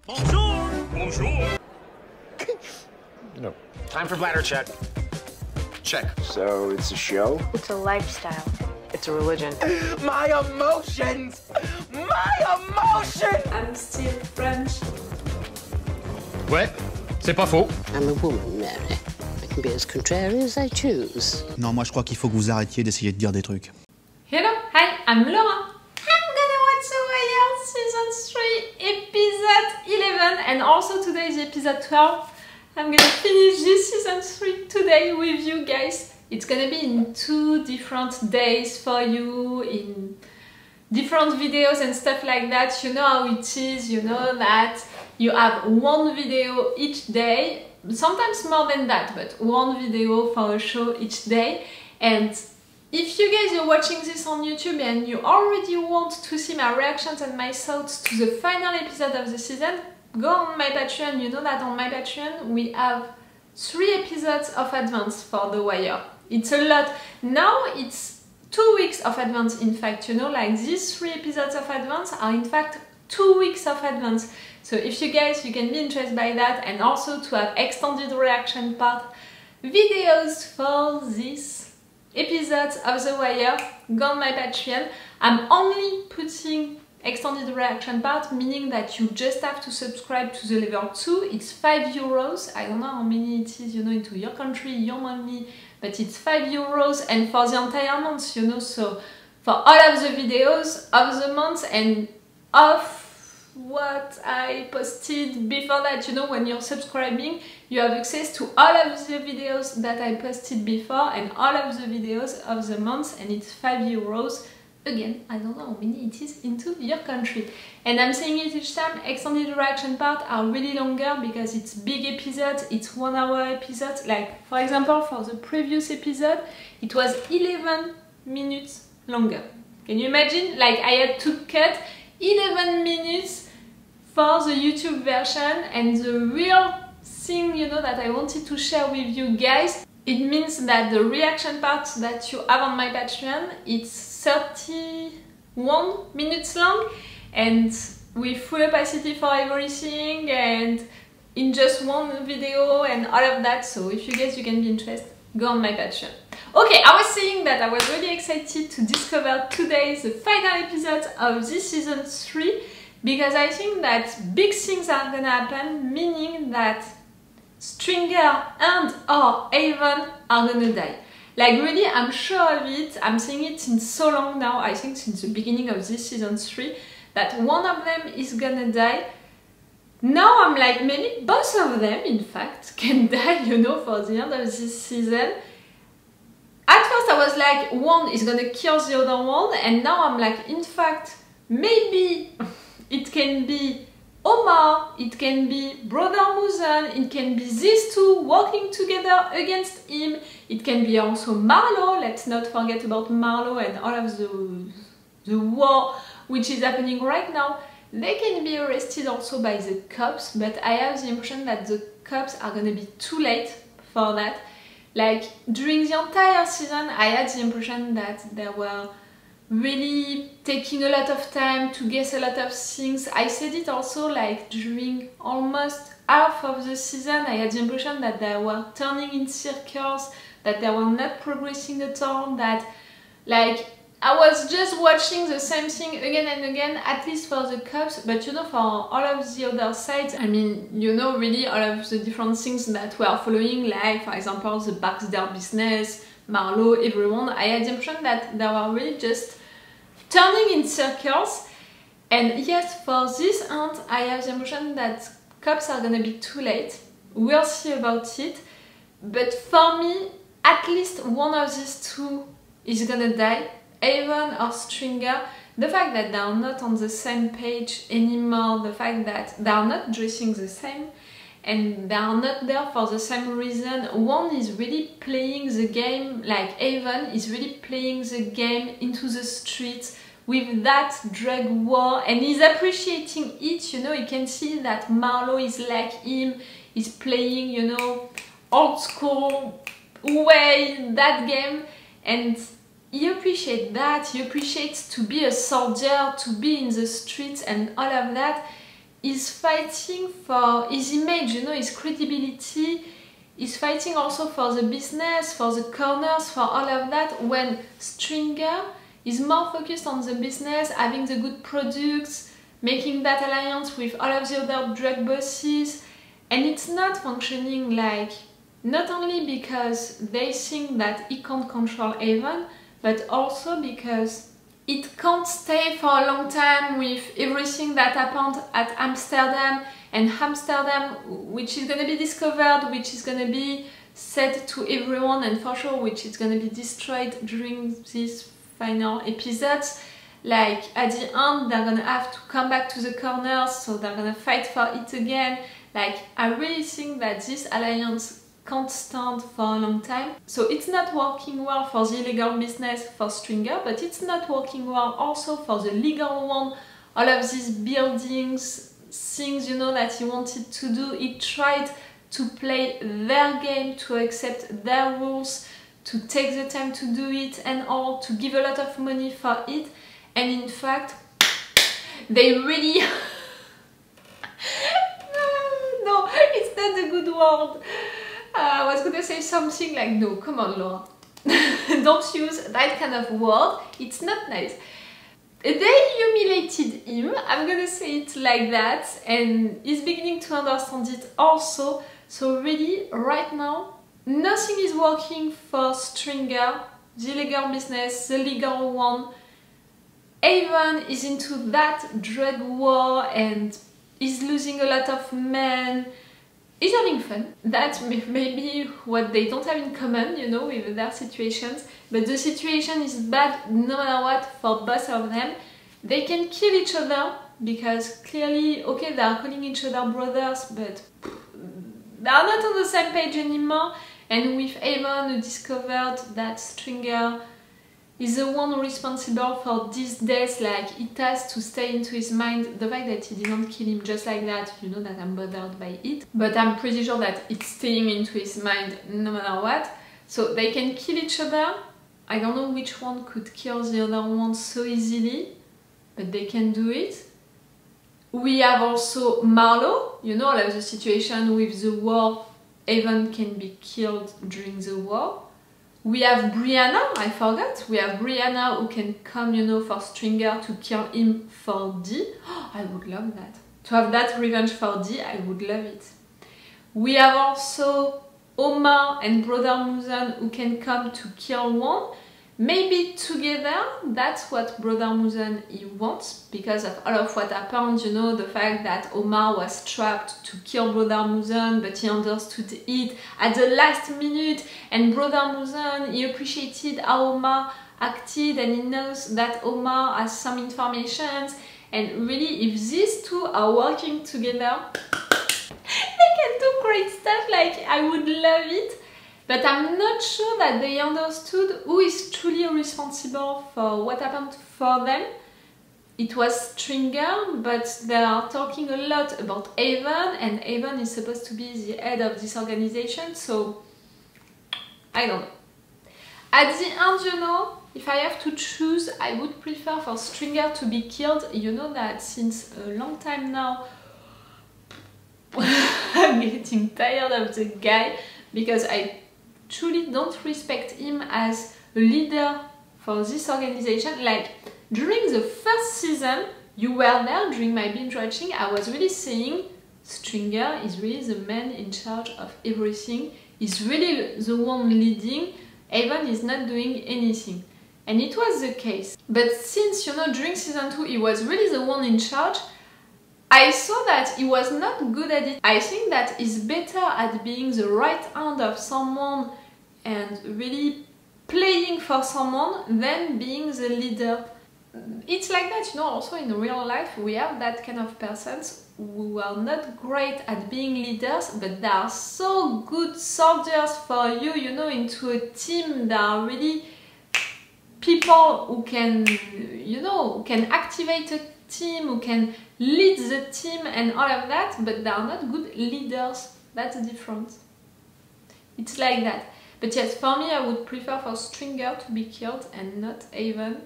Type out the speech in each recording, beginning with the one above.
Bonjour! Bonjour! No. Time for bladder check. Check. So it's a show? It's a lifestyle. It's a religion. My emotions! My emotions! I'm still French. Ouais, c'est pas faux. I'm a woman, Mary. I can be as contrary as I choose. Non, moi je crois qu'il faut que vous arrêtiez d'essayer de dire des trucs. Hello, hi, I'm Laura. I'm gonna watch The Wire Season 3, Episode 11, and also today is episode 12. I'm gonna finish this Season 3 today with you guys. It's gonna be in 2 different days for you, in different videos and stuff like that. You know how it is, you know that you have one video each day, sometimes more than that, but one video for a show each day. And if you guys are watching this on YouTube and you already want to see my reactions and my thoughts to the final episode of the season, go on my Patreon. You know that on my Patreon we have 3 episodes of advance for The Wire. It's a lot. Now it's 2 weeks of advance, in fact, you know, like these 3 episodes of advance are in fact 2 weeks of advance. So if you guys, you can be interested by that, and also to have extended reaction part videos for this episodes of The Wire, go on my Patreon. I'm only putting extended reaction part, meaning that you just have to subscribe to the level 2. It's €5. I don't know how many it is, you know, into your country, your money, but it's €5 and for the entire month, you know, so for all of the videos of the month and of what I posted before that, you know, when you're subscribing, you have access to all of the videos that I posted before and all of the videos of the month, and it's €5. Again, I don't know how many it is into your country. And I'm saying it each time, extended reaction part are really longer because it's big episodes, it's 1 hour episodes. Like, for example, for the previous episode, it was 11 minutes longer. Can you imagine? Like, I had to cut 11 minutes for the YouTube version, and the real thing, you know, that I wanted to share with you guys, it means that the reaction part that you have on my Patreon, it's 31 minutes long and with full opacity for everything and in just one video and all of that. So if you guys, you can be interested, go on my Patreon. Okay, I was saying that I was really excited to discover today the final episode of this season 3, because I think that big things are gonna happen, meaning that Stringer and or Avon are gonna die. Like, really, I'm sure of it. I'm saying it since so long now, I think since the beginning of this season 3, that one of them is gonna die. Now I'm like, maybe both of them, in fact, can die, you know, for the end of this season. At first I was like, one is gonna kill the other one, and now I'm like, in fact, maybe it can be Omar, it can be Brother Mouzone, it can be these two working together against him, it can be also Marlo, let's not forget about Marlo and all of the war which is happening right now. They can be arrested also by the cops, but I have the impression that the cops are gonna be too late for that. Like, during the entire season, I had the impression that they were really taking a lot of time to guess a lot of things. I said it also, like, during almost half of the season, I had the impression that they were turning in circles, that they were not progressing at all, that, like, I was just watching the same thing again and again, at least for the cops, but you know, for all of the other sides, I mean, you know, really all of the different things that we are following, like, for example, the Baxter business, Marlo, everyone, I had the impression that they were really just turning in circles. And yes, for this end, I have the impression that cops are gonna be too late. We'll see about it. But for me, at least one of these two is gonna die, Avon or Stringer. The fact that they are not on the same page anymore, the fact that they are not dressing the same, and they are not there for the same reason. One is really playing the game, like Avon is really playing the game into the streets with that drug war, and he's appreciating it, you know. You can see that Marlo is like him, he's playing, you know, old school way that game, and he appreciates that. He appreciates to be a soldier, to be in the streets and all of that. he's fighting for his image, you know, his credibility. He's fighting also for the business, for the corners, for all of that, when Stringer is more focused on the business, having the good products, making that alliance with all of the other drug bosses, and it's not functioning, like, not only because they think that he can't control Avon, but also because it can't stay for a long time with everything that happened at Amsterdam, and Amsterdam, which is gonna be discovered, which is gonna be said to everyone, and for sure which is gonna be destroyed during these final episodes. Like, at the end, they're gonna have to come back to the corners, so they're gonna fight for it again. Like, I really think that this alliance can't stand for a long time. So it's not working well for the illegal business for Stringer, but it's not working well also for the legal one. All of these buildings, things, you know, that he wanted to do, he tried to play their game, to accept their rules, to take the time to do it and all, to give a lot of money for it. And in fact, they really... no, it's not a good word. I was gonna say something like, no, come on, Laura. Don't use that kind of word. It's not nice. They humiliated him, I'm gonna say it like that, and he's beginning to understand it also. So really, right now, nothing is working for Stringer, the illegal business, the legal one. Avon is into that drug war and is losing a lot of men. He's having fun. That's maybe what they don't have in common, you know, with their situations. But the situation is bad no matter what for both of them. They can kill each other because clearly, okay, they are calling each other brothers, but they are not on the same page anymore. And with Avon, who discovered that Stringer is the one responsible for these deaths, like it has to stay into his mind the fact that he didn't kill him just like that, you know that I'm bothered by it. But I'm pretty sure that it's staying into his mind no matter what. So they can kill each other. I don't know which one could kill the other one so easily, but they can do it. We have also Marlowe, you know, like the situation with the war, Avon can be killed during the war. We have Brianna, I forgot. We have Brianna who can come, you know, for Stringer to kill him for D. Oh, I would love that. To have that revenge for D, I would love it. We have also Omar and Brother Mouzone who can come to kill one. Maybe together, that's what Brother Mouzone he wants, because of all of what happened, you know, the fact that Omar was trapped to kill Brother Mouzone, but he understood it at the last minute, and Brother Mouzone, he appreciated how Omar acted, and he knows that Omar has some information, and really, if these two are working together, they can do great stuff. Like, I would love it. But I'm not sure that they understood who is truly responsible for what happened for them. It was Stringer, but they are talking a lot about Avon, and Avon is supposed to be the head of this organization, so I don't know. At the end, you know, if I have to choose, I would prefer for Stringer to be killed. You know that since a long time now, I'm getting tired of the guy, because I truly don't respect him as a leader for this organization. Like, during the first season, you were there during my binge watching, I was really saying Stringer is really the man in charge of everything. He's really the one leading. Avon is not doing anything. And it was the case. But since, you know, during season 2 he was really the one in charge, I saw that he was not good at it. I think that he's better at being the right hand of someone and really playing for someone than being the leader. It's like that, you know, also in real life we have that kind of persons who are not great at being leaders, but they are so good soldiers for you, you know, into a team. They are really people who can, you know, who can activate a team, who can lead the team and all of that, but they are not good leaders. That's the difference. It's like that. But yes, for me, I would prefer for Stringer to be killed and not Avon.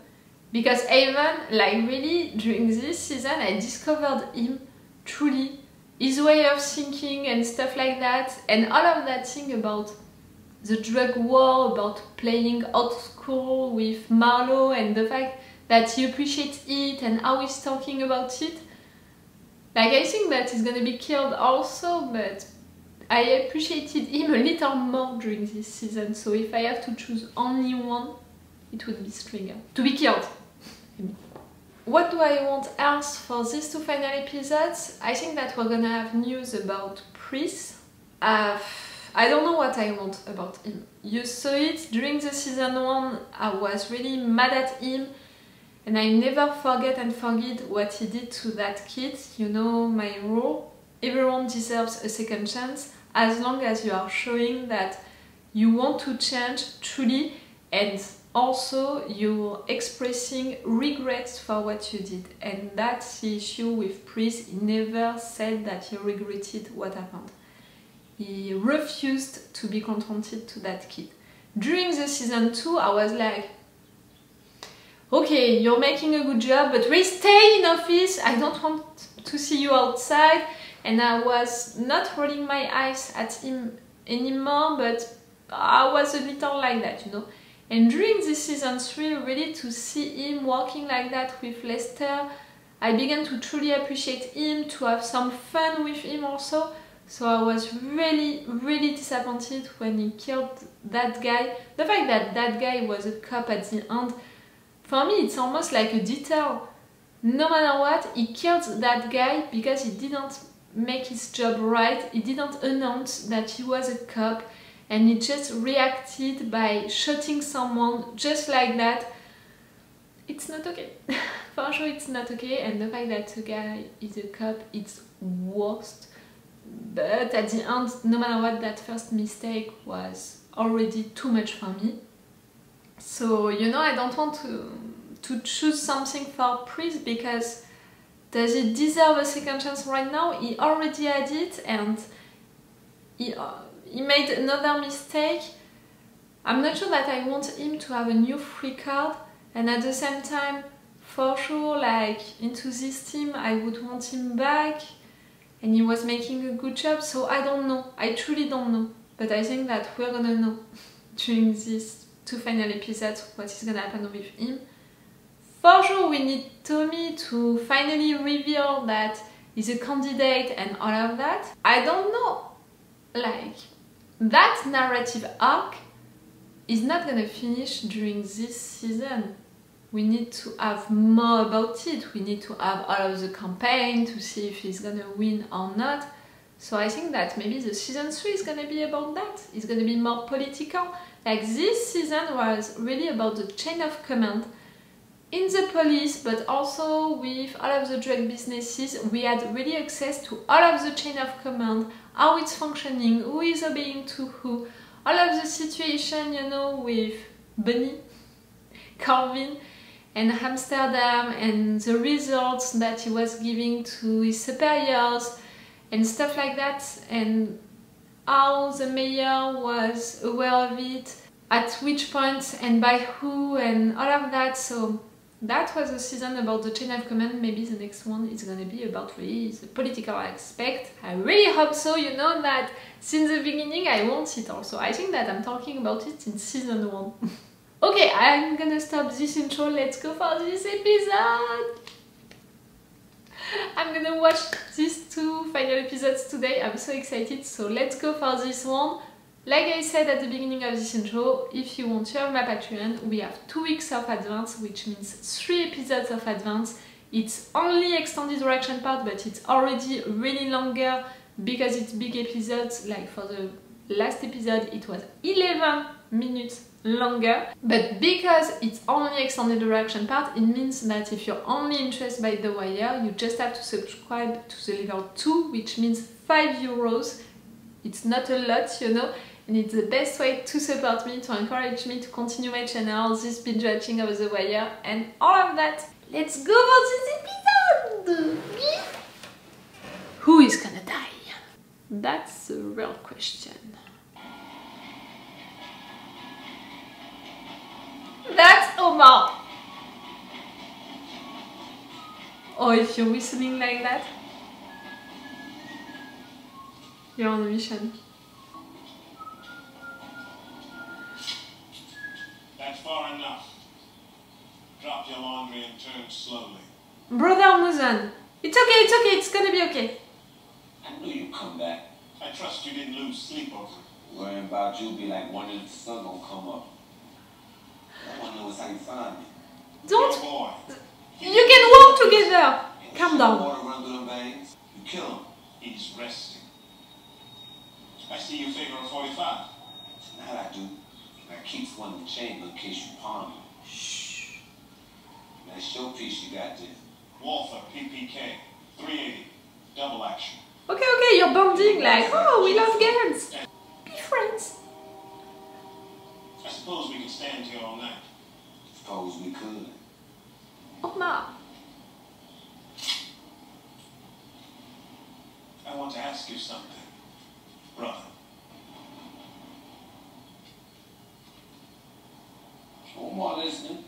Because Avon, like really, during this season, I discovered him truly, his way of thinking and stuff like that, and all of that thing about the drug war, about playing out school with Marlo, and the fact that he appreciates it and how he's talking about it. Like, I think that he's gonna be killed also, but I appreciated him a little more during this season, so if I have to choose only one, it would be Stringer. To be killed. What do I want else for these 2 final episodes? I think that we're gonna have news about Pris. I don't know what I want about him. You saw it during the season 1, I was really mad at him, and I never forget what he did to that kid. You know my rule, everyone deserves a second chance, as long as you are showing that you want to change truly, and also you're expressing regrets for what you did. And that's the issue with Pris. He never said that he regretted what happened. He refused to be confronted to that kid. During the season 2, I was like, okay, you're making a good job, but really stay in office. I don't want to see you outside. And I was not rolling my eyes at him anymore, but I was a little like that, you know. And during this season 3, really to see him walking like that with Lester, I began to truly appreciate him, to have some fun with him also. So I was really, really disappointed when he killed that guy. The fact that that guy was a cop at the end, for me it's almost like a detail. No matter what, he killed that guy because he didn't make his job right, he didn't announce that he was a cop, and he just reacted by shooting someone just like that. It's not okay. For sure it's not okay, and the fact that the guy is a cop, it's worst. But at the end, no matter what, that first mistake was already too much for me. So, you know, I don't want to choose something for Pris, because does he deserve a second chance right now? He already had it, and he made another mistake. I'm not sure that I want him to have a new free card, and at the same time, for sure, like, into this team, I would want him back. And he was making a good job, so I don't know. I truly don't know. But I think that we're gonna know during these 2 final episodes what is gonna happen with him. For sure, we need Tommy to finally reveal that he's a candidate and all of that. I don't know. Like, that narrative arc is not gonna finish during this season. We need to have more about it. We need to have all of the campaign to see if he's gonna win or not. So I think that maybe the season 3 is gonna be about that. It's gonna be more political. Like, this season was really about the chain of command in the police, but also with all of the drug businesses. We had really access to all of the chain of command, how it's functioning, who is obeying to who, all of the situation, you know, with Bunny, Calvin, and Amsterdam, and the results that he was giving to his superiors and stuff like that, and how the mayor was aware of it, at which point and by who, and all of that. So that was a season about the chain of command. Maybe the next one is gonna be about really the political aspect. I really hope so. You know that since the beginning I want it also. I think that I'm talking about it in season 1. Okay, I'm gonna stop this intro, let's go for this episode! I'm gonna watch these 2 final episodes today, I'm so excited, so let's go for this one. Like I said at the beginning of this intro, if you want to have my Patreon, we have 2 weeks of advance, which means 3 episodes of advance. It's only extended reaction part, but it's already really longer because it's big episodes. Like for the last episode, it was 11 minutes longer, but because it's only extended reaction part, it means that if you're only interested by The Wire, you just have to subscribe to the level 2, which means 5 euros. It's not a lot, you know, and it's the best way to support me, to encourage me to continue my channel, this binge watching of The Wire, and all of that. Let's go for this episode! Who is gonna die? That's the real question. That's Omar! Oh, if you're whistling like that. You're on a mission. That's far enough. Drop your laundry and turn slowly. Brother Mouzone. It's okay, it's gonna be okay. I knew you'd come back. I trust you didn't lose sleep over it. Worrying about you be like wondering if the sun gonna come up. I wanna know how you find me. Don't. Your boy. You can walk together. Calm down. Water run through them veins. You kill him. He's resting. I see you favor a 45. That I do. I keep one in the chamber in case you palm me. Shh. That showpiece you got there. Walther, PPK, 380, double action. Okay, you're bonding like, oh, we love games. Be friends. I suppose we could stand here all night. Suppose we could. Omar. I want to ask you something, brother. Omar listening.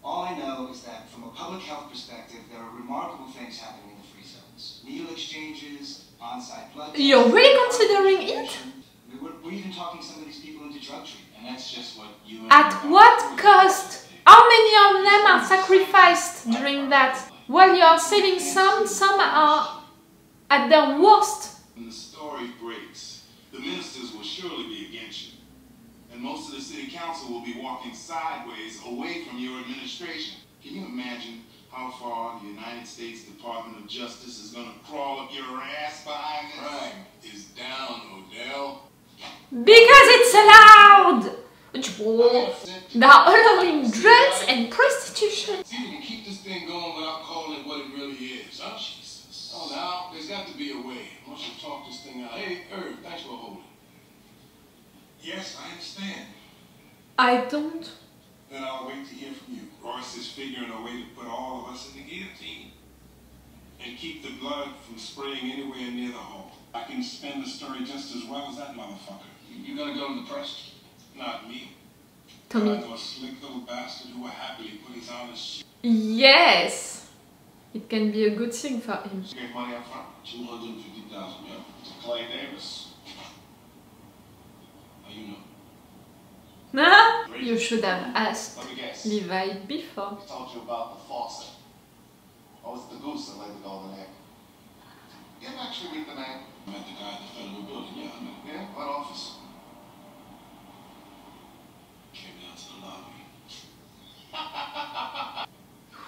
All I know is that from a public health perspective, there are remarkable things happening in the free zones. Needle exchanges, on-site blood tests. You're really considering it? We're even talking some of these people into drug treatment. And that's just what you At what cost? How many of them are sacrificed during that? While you are saving some are at their worst. When the story breaks, the ministers will surely be against you. And most of the city council will be walking sideways away from your administration. Can you imagine how far the United States Department of Justice is going to crawl up your ass behind this? Crime is down, Odell. Because it's allowed! They are allowing drugs and prostitution. See, we can keep this thing going without calling it what it really is, huh? Jesus. Oh, now, there's got to be a way. I want you to talk this thing out. Hey, Irv, thanks for holding. Yes, I understand. I don't. Then I'll wait to hear from you. Royce is figuring a way to put all of us in the guillotine and keep the blood from spraying anywhere near the hole. I can spin the story just as well as that motherfucker. You gonna go to the press? Not me. Tommy. I know a slick little bastard who will happily put his honest shit. Yes! It can be a good thing for him. Gave money up front. 250,000, yeah. To Clay Davis. How you know? Nah, you should have asked Let me guess. Levi before. I told you about the faucet. Or was it the goose that laid the golden egg? You didn't actually meet the man. I met the guy at the federal building, yeah, I met him. Yeah? What office? Came down to the lobby.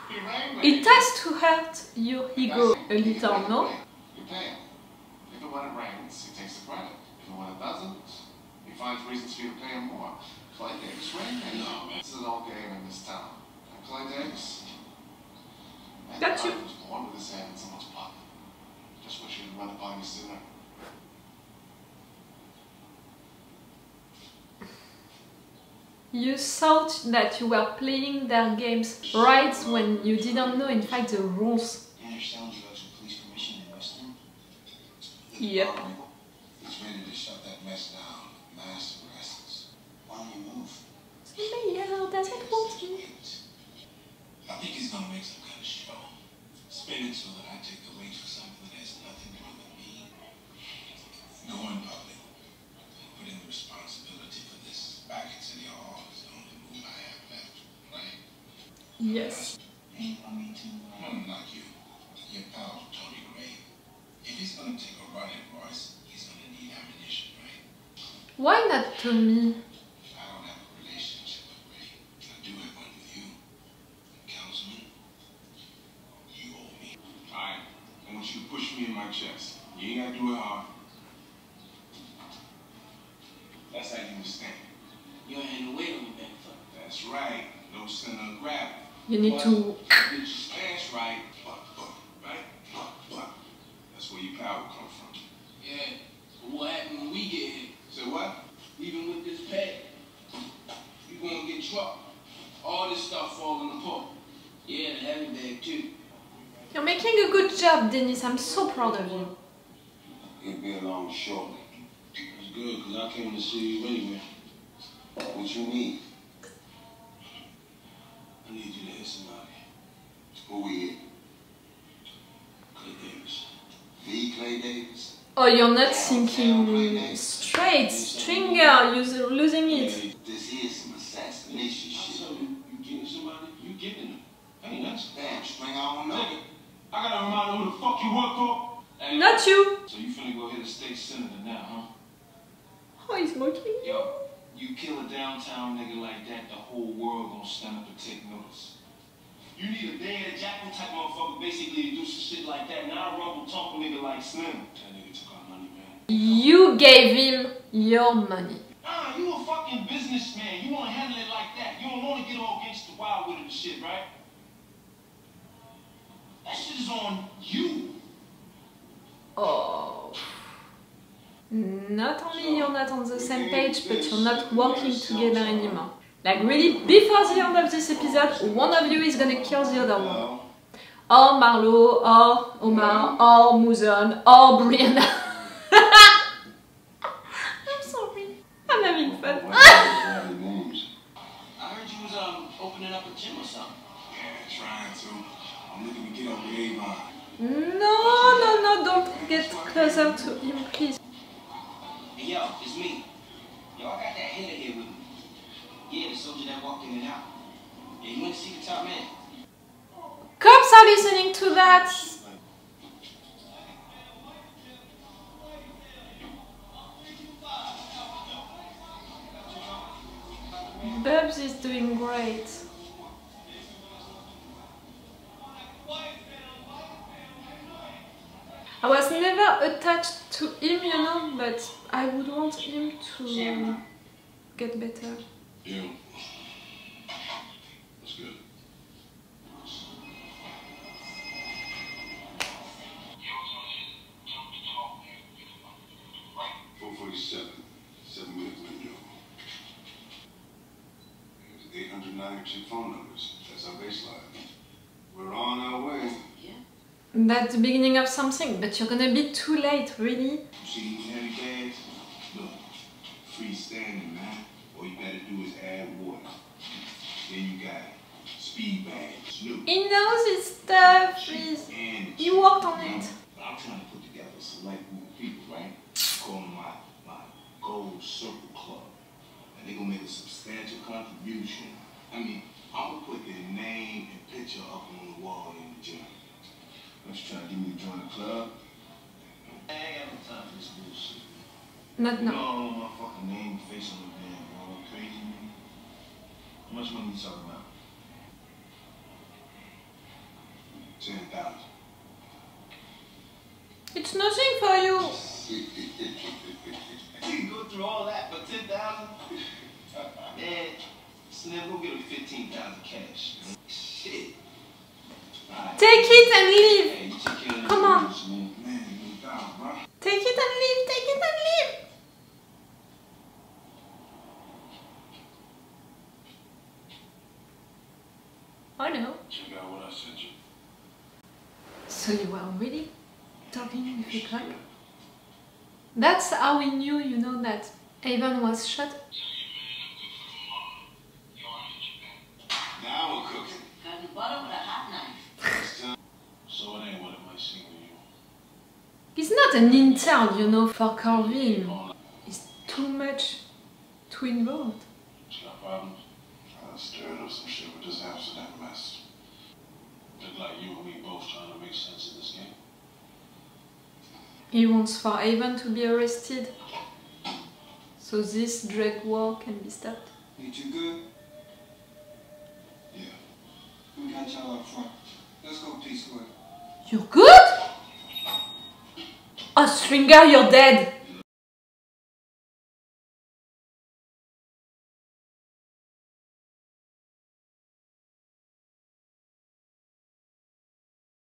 He rang me. It has to hurt your ego a little, no? You pay him. If and when it rains, he takes the credit. If and when it doesn't, he finds reasons for you to pay him more. Clay Davis rang me. No, man. This is an old game in this town. And Clay Davis. Got you. was born with his hand in someone's pocket. Just wish you'd run it by me sooner. You thought that you were playing their games right when you didn't know in fact the rules. You understand drugs with police permission in Western? Yep. He's ready to shut that mess down. Mass arrests. Why don't you move? Mayor doesn't want you. I think he's gonna make some kind of show. Spin it so that I take the weight for something that has nothing to do with me. Go in public. Putting the responsibility for this back at City Hall is the only move I have left, right? Yes. Hey, want me to, Not you. Your pal, Tony Gray. If he's gonna take a run at Royce, he's gonna need ammunition, right? Why not Tommy? I don't have a relationship with Ray. I do have one with you. Councilman, you owe me. Alright, I want you to push me in my chest. You ain't gotta do it hard. That's how you understand. You ain't had no weight on your back, fuck. That's right. No center of gravity. You need to... Get your stance right. Right? That's where your power come from. Yeah, but what happened when we get here? Say what? Even with this pad, you gonna get trucked. All this stuff falling apart. Yeah, the heavy bag too. You're making a good job, Dennis. I'm so proud of you. He'll be along shortly. It's good, because I came to see you anyway. What you need? I need you to hit somebody. Who we hit? LA Davis. Oh, you're not thinking straight. Stringer, you're losing it. This is some assassination shit. So you getting somebody? You getting them? Hey, that's Damn, Stringer, I don't know. nigga. I gotta remind who the fuck you work for. Hey, Not you. So you finna go hit a state senator now, huh? Oh, he's mocking you. Yo, you kill a downtown nigga like that, the whole world gonna stand up and take notice. You need a dead jackal type motherfucker basically to do some shit like that. Now I rumble talk a nigga like Slim. That nigga took our money, man. You gave him your money. Ah, you a fucking businessman. You wanna handle it like that. You don't wanna get all against the wild with it and shit, right? That shit is on you. Oh. Not only you're not on the same page, but you're not working together anymore. Like really, before the end of this episode, one of you is gonna kill the other one. Or Marlo, or Omar, or Mouzone, or Brianna. I'm sorry. I'm having fun. I heard you was opening up a gym or something. Yeah, trying to. I'm looking to get up with Avon. No, don't get closer to him, please. Hey, yo, it's me. Yo, I got that hitter here with me. Yeah, the soldier that walked in and out. Yeah, you went to see the top man. Cops are listening to that. Bubs is doing great. I was never attached to him, you know, but I would want him to get better. Yeah. That's good. 447, 7 minute window. There's 892 phone numbers. That's our baseline. We're on our way. That's the beginning of something, but you're gonna be too late, really. You see these heavy bags? Look, freestanding, man. All you gotta do is add water. Then you got speed bags. He knows his stuff. He worked on it. I'm trying to put together a select group of people, right? Call them my Gold Circle Club. And they're gonna make a substantial contribution. I mean, I'm gonna put their name and picture up on the wall in the gym. What you trying to get me to join the club? I ain't got no time for this bullshit. Not You know, now. I don't want my fucking name face on the damn wall. Crazy, man. How much money you talking about? 10,000. It's nothing for you. You can go through all that for 10,000? Man, Slim, go get him 15,000 cash. Shit. Right. Take it and leave. Hey, you take care of Come the on. business, man. Man, you down, bro. Take it and leave. Take it and leave. Oh no. Check out what I sent you. So you were really talking with the cop? That's how we knew, you know, that Avon was shot. Now we're cooking. Got the butter with a hot knife. So it ain't what it might seem to you. He's not an intern, you know, for Corvin. It's too much to involve. It's got problems. I stirred up some shit with this Amsterdam mess. Look like you and me both trying to make sense of this game. He wants for Avon to be arrested, so this drug war can be stopped. Ain't you good? Yeah. We got y'all up front. Let's go P Square. You're good? Oh, Stringer, you're dead.